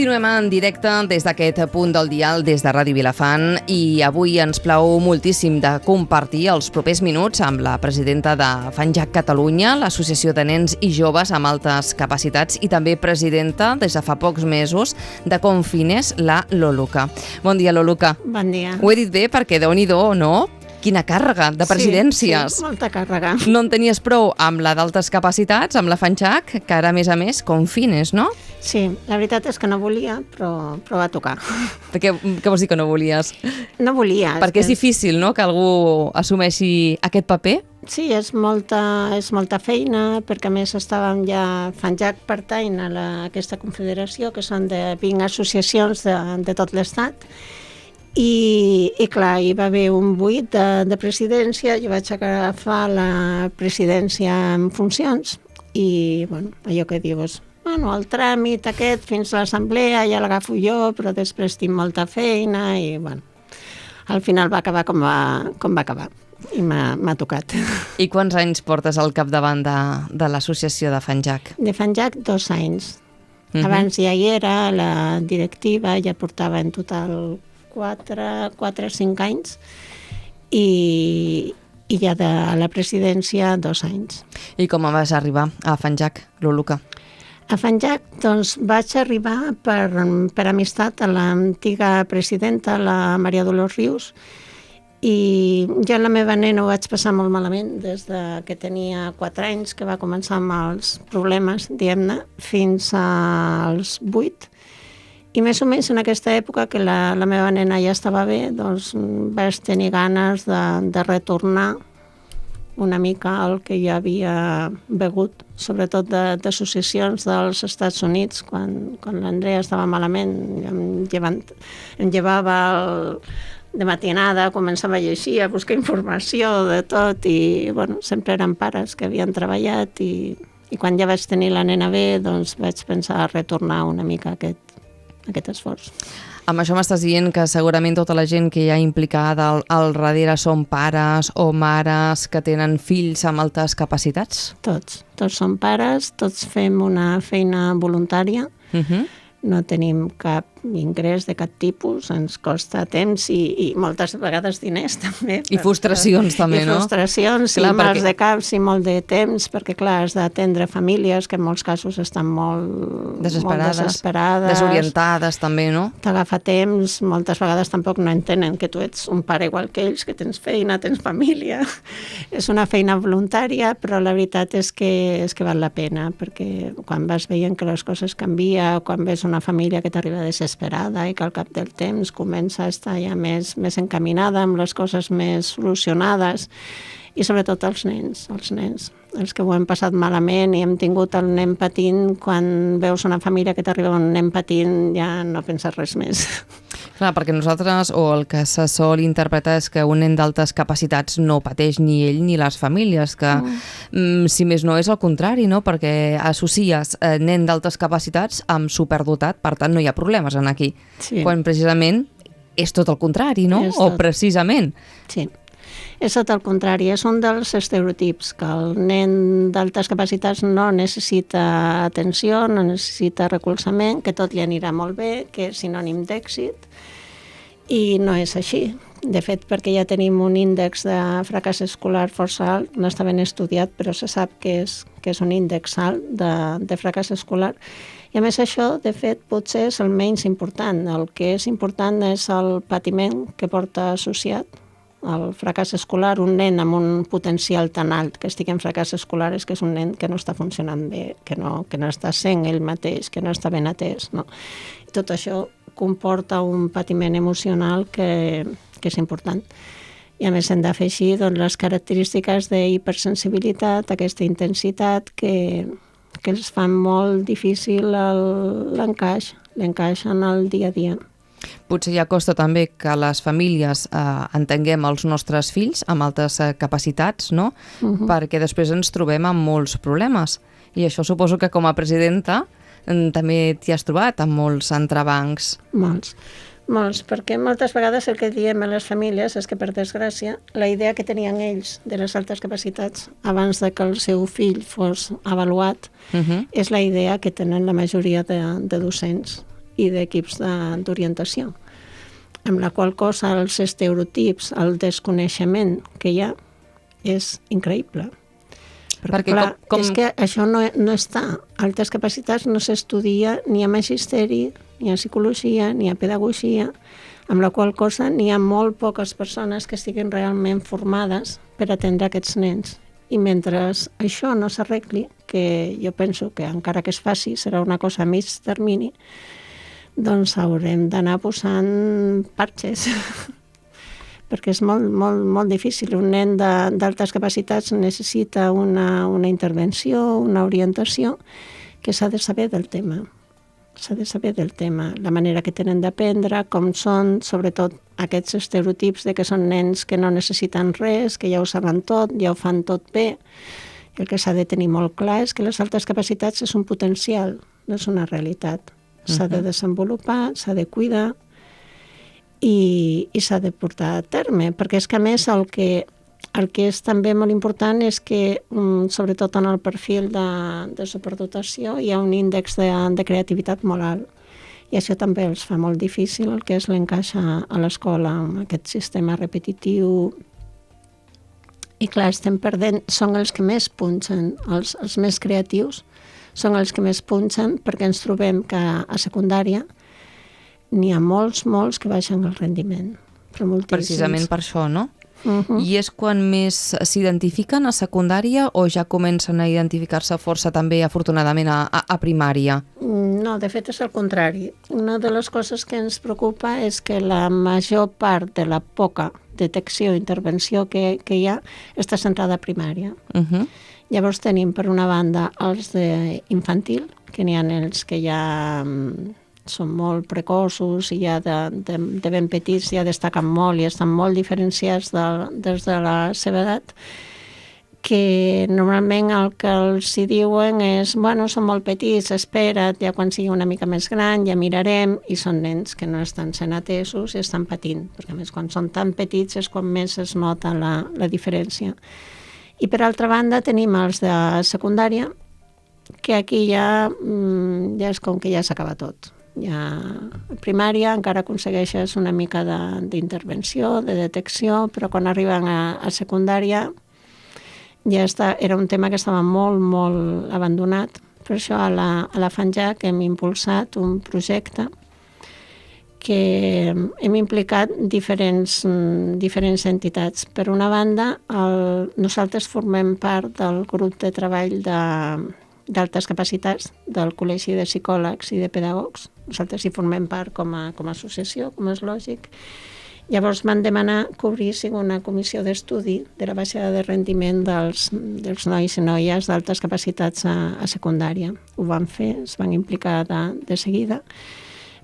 Continuem en directe des d'aquest punt del dial, des de Ràdio Vilafant, i avui ens plau moltíssim de compartir els propers minuts amb la presidenta de FANJAC Catalunya, l'Associació de Nens i Joves amb Altes Capacitats, i també presidenta, des de fa pocs mesos, de Confines, la Loluca. Bon dia, Loluca. Bon dia. Ho he dit bé perquè déu-n'hi-do, no? Quina càrrega de presidències. Sí, molta càrrega. No en tenies prou amb la d'altes capacitats, amb la FANJAC, que ara, a més, Confines, no? Sí, la veritat és que no volia, però va tocar. Què vols dir que no volies? No volia. Perquè és difícil, no?, que algú assumeixi aquest paper? Sí, és molta feina, perquè a més estàvem ja... FANJAC pertany a aquesta confederació, que són de 20 associacions de tot l'Estat, i clar, hi va haver un buit de presidència, jo vaig agafar la presidència en funcions i, bueno, allò que dius, bueno, el tràmit aquest fins a l'assemblea ja l'agafo jo, però després tinc molta feina i, bueno, al final va acabar com va acabar i m'ha tocat. I quants anys portes al capdavant de l'associació de FANJAC? De FANJAC 2 anys. Abans ja hi era, la directiva ja portava en total 4 o 5 anys i ja de la presidència 2 anys. I com vas arribar a FANJAC, Loluca? A FANJAC doncs, vaig arribar per amistat a l'antiga presidenta, la Maria Dolors Rius, i jo la meva nena ho vaig passar molt malament des que tenia 4 anys, que va començar amb els problemes, diguem-ne, fins als 8. I més o menys en aquesta època, que la meva nena ja estava bé, doncs vaig tenir ganes de retornar una mica el que ja havia begut, sobretot d'associacions dels Estats Units, quan l'Andrea estava malament, em llevava de matinada, començava a llegir, a buscar informació de tot, i bueno, sempre eren pares que havien treballat, i quan ja vaig tenir la nena bé, doncs vaig pensar a retornar una mica aquest esforç. Amb això m'estàs dient que segurament tota la gent que hi ha implicada al darrere són pares o mares que tenen fills amb altes capacitats? Tots som pares, tots fem una feina voluntària, no tenim cap ingrés de cap tipus, ens costa temps i moltes vegades diners també. I frustracions també, no? I frustracions, i mals de caps i molt de temps, perquè clar, has d'atendre famílies que en molts casos estan molt desesperades, desorientades també, no? T'agafa temps, moltes vegades tampoc no entenen que tu ets un pare igual que ells, que tens feina, tens família. És una feina voluntària, però la veritat és que val la pena, perquè quan vas veient que les coses canvien, quan ves una família que t'arriba desesperada i que al cap del temps comença a estar ja més encaminada, amb les coses més solucionades, i sobretot els nens, els que ho hem passat malament i hem tingut el nen patint. Quan veus una família que t'arriba un nen patint, ja no penses res més. Clar, perquè nosaltres, o el que se sol interpretar és que un nen d'altes capacitats no pateix ni ell ni les famílies, que si més no és el contrari, no? Perquè associes nen d'altes capacitats amb superdotat, per tant no hi ha problemes en aquí. Sí. Quan precisament és tot el contrari, no? O precisament. Sí. És tot el contrari, és un dels estereotips, que el nen d'altes capacitats no necessita atenció, no necessita recolzament, que tot li anirà molt bé, que és sinònim d'èxit, i no és així. De fet, perquè ja tenim un índex de fracàs escolar força alt, no està ben estudiat, però se sap que és un índex alt de fracàs escolar, i a més això, de fet, potser és el menys important. El que és important és el patiment que porta associat el fracàs escolar. Un nen amb un potencial tan alt que estigui en fracàs escolar és que és un nen que no està funcionant bé, que no està sent ell mateix, que no està ben atès. No? I tot això comporta un patiment emocional que és important. I a més hem d'afegir les característiques d'hipersensibilitat, aquesta intensitat que els fan molt difícil l'encaix en el dia a dia. Potser ja costa també que les famílies entenguem els nostres fills amb altes capacitats, no? Perquè després ens trobem amb molts problemes. I això suposo que com a presidenta també t'hi has trobat amb molts entrebancs. Molts, perquè moltes vegades el que diem a les famílies és que, per desgràcia, la idea que tenien ells de les altes capacitats abans de que el seu fill fos avaluat és la idea que tenen la majoria de docents. i d'equips d'orientació, amb la qual cosa els estereotips, el desconeixement que hi ha és increïble. Perquè clar, és que això no està. Altes capacitats no s'estudia ni a magisteri, ni a psicologia, ni a pedagogia, amb la qual cosa n'hi ha molt poques persones que estiguin realment formades per atendre aquests nens. I mentre això no s'arregli, que jo penso que encara que es faci serà una cosa a mig termini, doncs haurem d'anar posant parxes. Perquè és molt, molt, molt difícil. Un nen d'altes capacitats necessita una intervenció, una orientació, que s'ha de saber del tema. S'ha de saber del tema, la manera que tenen d'aprendre, com són, sobretot aquests estereotips de que són nens que no necessiten res, que ja ho saben tot, ja ho fan tot bé. El que s'ha de tenir molt clar és que les altes capacitats és un potencial, no és una realitat. S'ha de desenvolupar, s'ha de cuidar, i s'ha de portar a terme, perquè és que a més el que és també molt important és que, sobretot en el perfil de superdotació, hi ha un índex de creativitat molt alt, i això també els fa molt difícil el que és l'encaix a l'escola, amb aquest sistema repetitiu. I clar, estem perdent, són els que més punxen, els més creatius, són els que més punxen, perquè ens trobem que a secundària n'hi ha molts que baixen el rendiment. Precisament per això, no? I és quan més s'identifiquen a secundària o ja comencen a identificar-se força també, afortunadament, a primària? No, de fet és el contrari. Una de les coses que ens preocupa és que la major part de la poca detecció i intervenció que hi ha està centrada a primària. Llavors tenim, per una banda, els d'infantil, que n'hi ha els que ja són molt precoços i ja de ben petits ja destaquen molt i estan molt diferenciats des de la seva edat, que normalment el que els hi diuen és bueno, són molt petits, espera't, ja quan sigui una mica més gran ja mirarem, i són nens que no estan sent atesos i estan patint, perquè a més quan són tan petits és quan més es nota la diferència. I per altra banda tenim els de secundària, que aquí ja és com que ja s'acaba tot. Ja a primària encara aconsegueixes una mica d'intervenció, de detecció, però quan arriben a secundària ja era un tema que estava molt, molt abandonat. Per això a la FANJAC hem impulsat un projecte que hem implicat diferents entitats. Per una banda, nosaltres formem part del grup de treball d'altes capacitats del Col·legi de Psicòlegs i de Pedagogs. Nosaltres hi formem part com a associació, com és lògic. Llavors van demanar que obríssim una comissió d'estudi de la baixada de rendiment dels nois i noies d'altes capacitats a secundària. Ho van fer, es van implicar de seguida.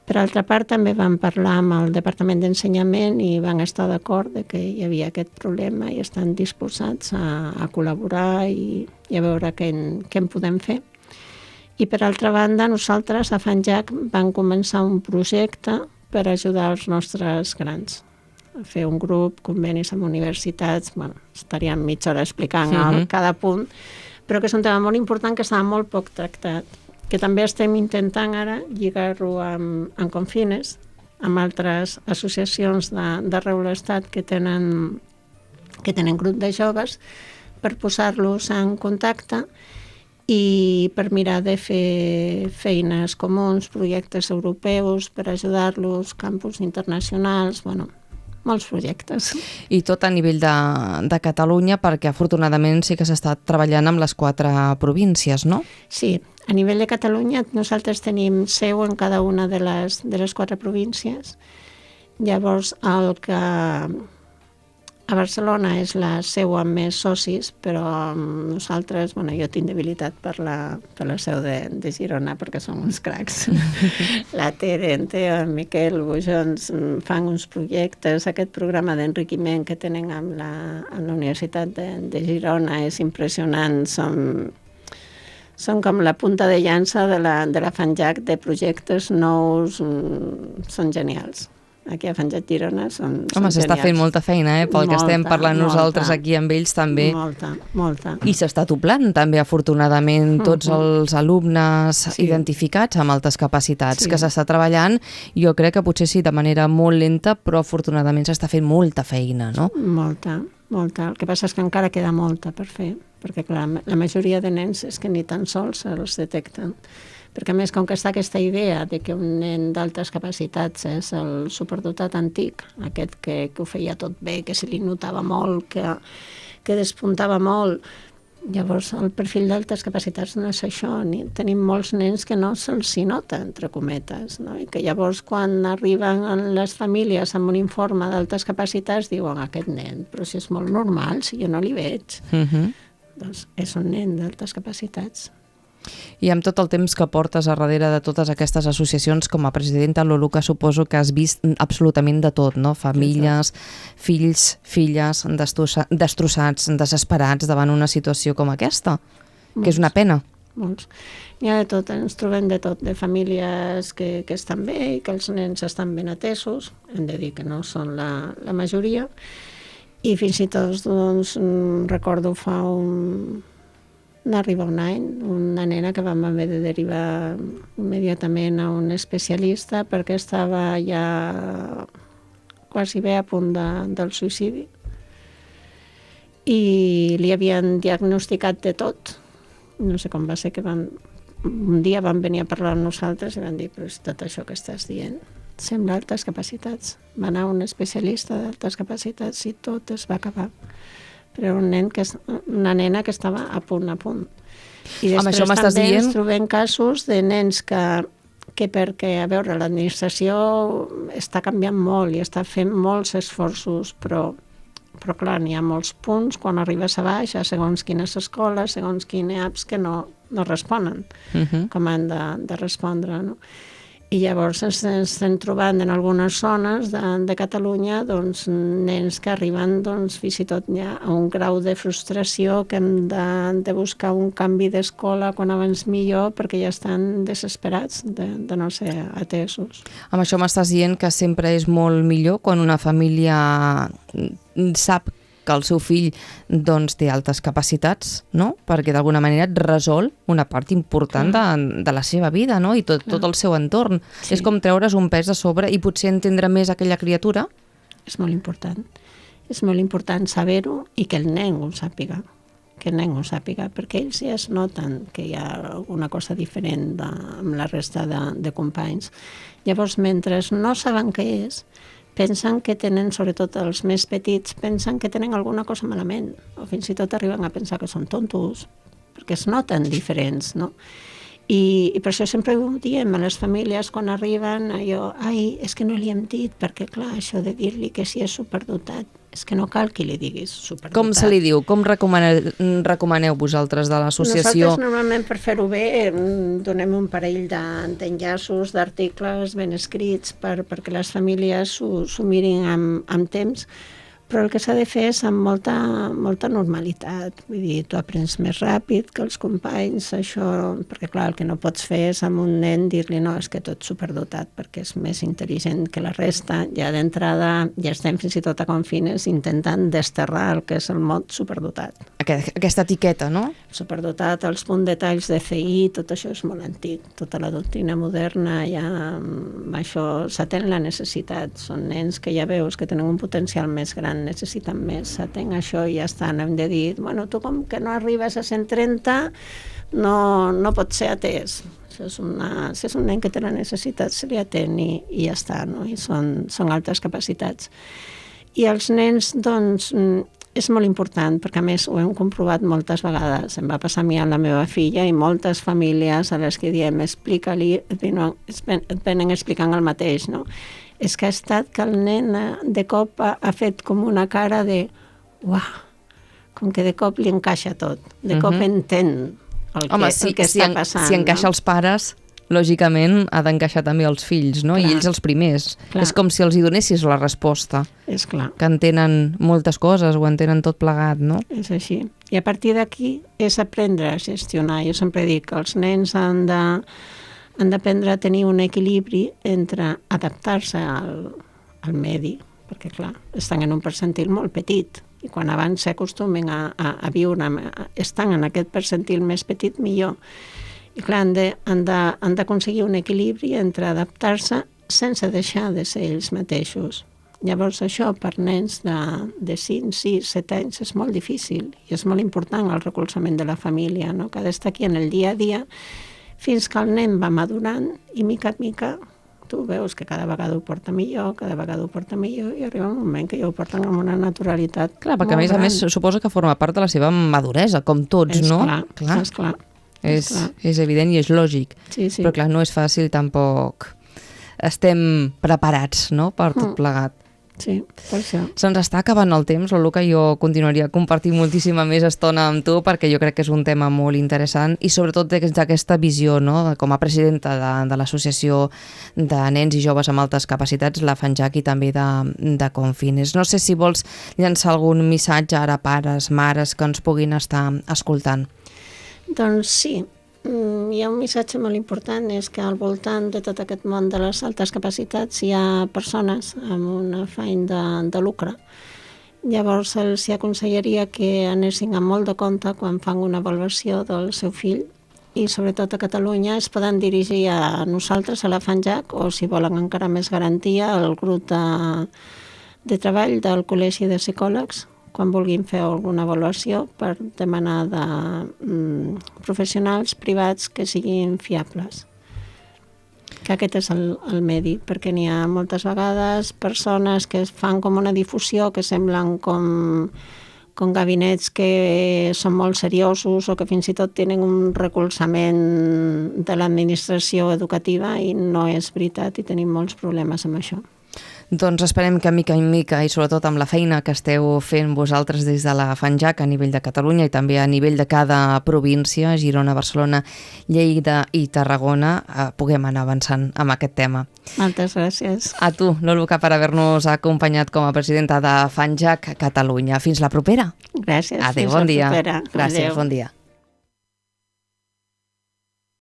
Per altra part, també vam parlar amb el Departament d'Ensenyament i van estar d'acord que hi havia aquest problema i estan disposats a col·laborar i a veure què en podem fer. I per altra banda, nosaltres a FANJAC vam començar un projecte per ajudar els nostres grans. A fer un grup, convenis amb universitats, estaríem mitja hora explicant cada punt, però que és un tema molt important que estava molt poc tractat, que també estem intentant ara lligar-ho amb Confines, amb altres associacions d'arreu de l'Estat que tenen grup de joves, per posar-los en contacte i per mirar de fer feines comuns, projectes europeus, per ajudar-los, campus internacionals, molts projectes. I tot a nivell de Catalunya, perquè afortunadament sí que s'està treballant amb les 4 províncies, no? Sí, a nivell de Catalunya nosaltres tenim seu en cada una de les 4 províncies. Llavors, el que a Barcelona és la seu amb més socis, però nosaltres, jo tinc debilitat per la seu de Girona, perquè som uns cracs. La Tere, en Teo, en Miquel, Bujons fan uns projectes. Aquest programa d'enriquiment que tenen amb la Universitat de Girona és impressionant. Són com la punta de llança de la FANJAC de projectes nous, són genials. aquí a Fanjat Girona són Home, s'està fent molta feina, pel que estem parlant nosaltres aquí amb ells també. Molta. I s'està doblant també, afortunadament, tots els alumnes identificats amb altes capacitats que s'està treballant. Jo crec que potser sí, de manera molt lenta, però afortunadament s'està fent molta feina, no? Molta. El que passa és que encara queda molta per fer, perquè clar, la majoria de nens és que ni tan sols els detecten. Perquè a més, com que està aquesta idea de que un nen d'altes capacitats és el superdotat antic, aquest que ho feia tot bé, que se li notava molt, que despuntava molt, llavors el perfil d'altes capacitats no és això, tenim molts nens que no se'ls hi nota, entre cometes, no? I que llavors quan arriben les famílies amb un informe d'altes capacitats diuen aquest nen, però si és molt normal, si jo no li veig. Doncs és un nen d'altes capacitats. I amb tot el temps que portes a darrere de totes aquestes associacions com a presidenta, Lolo, que suposo que has vist absolutament de tot, no? Famílies, fills, filles destrossats, desesperats davant una situació com aquesta, que és una pena. Molts. Hi ha de tot, ens trobem de tot, de famílies que estan bé i que els nens estan ben atesos, hem de dir que no són la majoria, i fins i tot, doncs, recordo fa n'arriba un any, una nena que vam haver de derivar immediatament a un especialista perquè estava ja quasi bé a punt del suïcidi. I li havien diagnosticat de tot. No sé com va ser que un dia van venir a parlar amb nosaltres i van dir, però és tot això que estàs dient sembla altes capacitats. Va anar un especialista d'altes capacitats i tot es va acabar. Però una nena que estava a punt. I després també ens trobem casos de nens que perquè, a veure, l'administració està canviant molt i està fent molts esforços, però clar, n'hi ha molts punts quan arribes a baix, a segons quines escoles, segons quines apps que no responen com han de respondre, no? I llavors ens estem trobant en algunes zones de Catalunya nens que arriben fins i tot ja a un grau de frustració que hem de buscar un canvi d'escola quan abans millor perquè ja estan desesperats de no ser atesos. Amb això m'estàs dient que sempre és molt millor quan una família sap que el seu fill té altes capacitats, no? Perquè d'alguna manera et resol una part important de la seva vida, no? I tot el seu entorn. Sí. És com treure's un pes a sobre i potser entendre més aquella criatura. És molt important. És molt important saber-ho i que el nen ho sàpiga. Perquè ells ja es noten que hi ha alguna cosa diferent amb la resta de companys. Llavors, mentre no saben què és, pensen que tenen, sobretot els més petits, pensen que tenen alguna cosa malament, o fins i tot arriben a pensar que són tontos, perquè es noten diferents, no? I per això sempre ho diem a les famílies quan arriben, és que no li hem dit, perquè clar, això de dir-li que si és superdotat, és que no cal que li diguis superdotat. Com se li diu? Com recomaneu vosaltres de l'associació? Nosaltres normalment per fer-ho bé donem un parell d'enllaços, d'articles ben escrits perquè les famílies s'ho mirin amb temps, però el que s'ha de fer és amb molta normalitat. Vull dir, tu aprens més ràpid que els companys, això, perquè clar, el que no pots fer és amb un nen dir-li no, és que tu ets superdotat perquè és més intel·ligent que la resta. Ja d'entrada ja estem fins i tot a confines intentant desterrar el que és el mot superdotat. Aquesta etiqueta, no? Superdotat, els punts detalls de CI, tot això és molt antic. Tota la doctrina moderna ja això s'atén la necessitat. Són nens que ja veus que tenen un potencial més gran, necessiten més, s'atén això i ja està. Hem de dir, bueno, tu com que no arribes a 130 no pots ser atès. Si és un nen que té la necessitat, se li atén i ja està, no? I són altes capacitats. I els nens, doncs, és molt important, perquè a més ho hem comprovat moltes vegades. Em va passar a mi amb la meva filla i moltes famílies a les que diem explica-li, et venen explicant el mateix, no? És que ha estat que el nen de cop ha fet com una cara de uah, com que de cop li encaixa tot, de cop entén el que està passant. Si encaixa els pares, lògicament ha d'encaixar també els fills, no? Clar. I ells els primers. Clar. És com si els hi donessis la resposta. És clar. Que entenen moltes coses, ho entenen tot plegat, no? És així. I a partir d'aquí és aprendre a gestionar. Jo sempre dic que els nens han d'aprendre a tenir un equilibri entre adaptar-se al medi, perquè clar, estan en un percentil molt petit i quan abans s'acostumen a viure estan en aquest percentil més petit millor. I clar, han d'aconseguir un equilibri entre adaptar-se sense deixar de ser ells mateixos. Llavors això per nens de 5, 6, 7 anys és molt difícil i és molt important el recolzament de la família, no? Que ha d'estar aquí en el dia a dia fins que el nen va madurant i mica a mica tu veus que cada vegada ho porta millor i arriba un moment que ja ho porten amb una naturalitat. Clar, perquè a més suposo que forma part de la seva maduresa, com tots, no? És clar. És evident i és lògic. Sí. Però clar, no és fàcil tampoc. Estem preparats, no?, per tot plegat. Sí, per això. Se'ns està acabant el temps, Luca, jo continuaria compartint moltíssima més estona amb tu perquè jo crec que és un tema molt interessant i sobretot d'aquesta visió, no?, com a presidenta de l'Associació de Nens i Joves amb Altes Capacitats, la FANJAC, i també de Confines. No sé si vols llançar algun missatge ara a pares, mares que ens puguin estar escoltant. Doncs sí. Hi ha un missatge molt important, és que al voltant de tot aquest món de les altes capacitats hi ha persones amb un afany de lucre. Llavors els aconsellaria que anessin amb molt de compte quan fan una avaluació del seu fill i sobretot a Catalunya es poden dirigir a nosaltres, a la FANJAC, o si volen encara més garantia, al grup de treball del Col·legi de Psicòlegs, quan vulguin fer alguna avaluació per demanar de professionals privats que siguin fiables. Que aquest és el medi, perquè n'hi ha moltes vegades persones que fan com una difusió, que semblen com gabinets que són molt seriosos o que fins i tot tenen un recolzament de l'administració educativa i no és veritat i tenim molts problemes amb això. Doncs esperem que mica en mica i sobretot amb la feina que esteu fent vosaltres des de la FANJAC a nivell de Catalunya i també a nivell de cada província, Girona, Barcelona, Lleida i Tarragona, puguem anar avançant amb aquest tema. Moltes gràcies. A tu, Luca, per haver-nos acompanyat com a presidenta de FANJAC Catalunya. Fins la propera. Gràcies. Adéu, bon dia. Fins la propera. Gràcies, Adéu. bon dia.